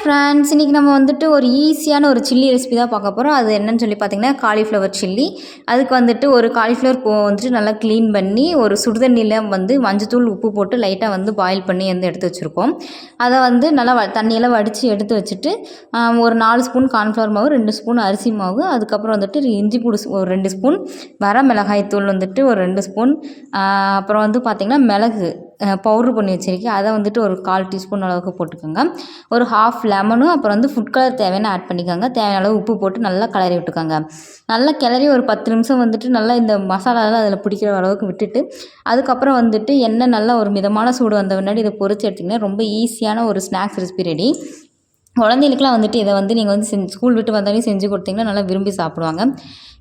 Friends, இன்றைக்கி நம்ம வந்துட்டு ஒரு ஈஸியான ஒரு சில்லி ரெசிபி தான் பார்க்க போகிறோம். அது என்னன்னு சொல்லி பார்த்தீங்கன்னா, காலிஃப்ளவர் சில்லி. அதுக்கு வந்துட்டு ஒரு காலிஃப்ளவர் வந்துட்டு நல்லா க்ளீன் பண்ணி ஒரு சுடுதண்ணியில் வந்து மஞ்சத்தூள், உப்பு போட்டு லைட்டாக வந்து பாயில் பண்ணி வந்து எடுத்து வச்சுருக்கோம். அதை வந்து நல்லா தண்ணியெல்லாம் வடித்து எடுத்து வச்சுட்டு ஒரு 4 ஸ்பூன் கார்ன்ஃப்ளவர் மாவு, 2 ஸ்பூன் அரிசி மாவு, அதுக்கப்புறம் வந்துட்டு இஞ்சி பூடு ஒரு 2 ஸ்பூன், வர மிளகாய் தூள் வந்துட்டு ஒரு 2 ஸ்பூன், அப்புறம் வந்து பார்த்திங்கன்னா மிளகு பவுட்ரு பண்ணி வச்சுருக்கேன். அதை வந்துட்டு ஒரு 1/4 டீஸ்பூன் அளவுக்கு போட்டுக்கோங்க. ஒரு ஹாஃப் லெமனும் அப்புறம் வந்து ஃபுட் கலர் தேவையான ஆட் பண்ணிக்கோங்க. தேவையான அளவு உப்பு போட்டு நல்லா கிளறி விட்டுக்கோங்க. நல்லா கிளறி ஒரு 10 நிமிஷம் வந்துட்டு நல்லா இந்த மசாலாலாம் அதில் பிடிக்கிற அளவுக்கு விட்டுட்டு, அதுக்கப்புறம் வந்துட்டு எண்ணெய் நல்லா ஒரு மிதமான சூடு வந்த முன்னாடி இதை பொரிச்சு எடுத்திங்கன்னா ரொம்ப ஈஸியான ஒரு ஸ்நாக்ஸ் ரெசிபி ரெடி. குழந்தைகளுக்குலாம் வந்துட்டு இதை வந்து நீங்கள் வந்து ஸ்கூல் விட்டு வந்தாலும் செஞ்சு கொடுத்தீங்கன்னா நல்லா விரும்பி சாப்பிடுவாங்க.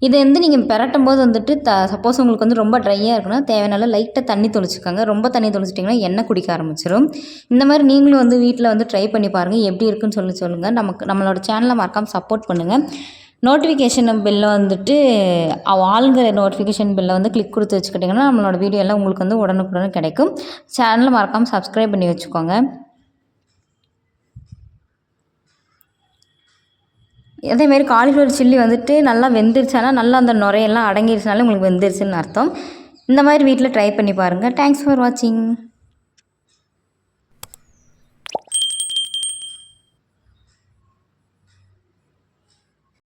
இதை வந்து நீங்கள் பெரட்டும் போது வந்துட்டு சப்போஸ் உங்களுக்கு வந்து ரொம்ப ட்ரையாக இருக்குன்னா தேவையான லைட்டாக தண்ணி தொளிச்சுக்கோங்க. ரொம்ப தண்ணி தொளிச்சிட்டிங்கன்னா எண்ணெய் குடிக்க ஆரம்பிச்சிடும். இந்த மாதிரி நீங்களும் வந்து வீட்டில் வந்து ட்ரை பண்ணி பாருங்கள், எப்படி இருக்குன்னு சொல்லுங்கள். நம்மளோட சேனலை மறக்காமல் சப்போர்ட் பண்ணுங்கள். நோட்டிஃபிகேஷன் பெல்லை வந்துட்டு ஆளுங்கிற நோட்டிஃபிகேஷன் பெல்லை வந்து கிளிக் கொடுத்து வச்சுக்கிட்டிங்கன்னா நம்மளோட வீடியோ எல்லாம் உங்களுக்கு வந்து உடனுக்குடன் கிடைக்கும். சேனலை மறக்காமல் சப்ஸ்கிரைப் பண்ணி வச்சுக்கோங்க. அதேமாரி காலிஃப்ளவர் சில்லி வந்துட்டு நல்லா வெந்துருச்சானா நல்லா அந்த நுரையெல்லாம் அடங்கிருச்சுனாலே உங்களுக்கு வெந்துருச்சுன்னு அர்த்தம். இந்த மாதிரி வீட்டில் ட்ரை பண்ணி பாருங்கள். தேங்க்ஸ் ஃபார் வாட்சிங்.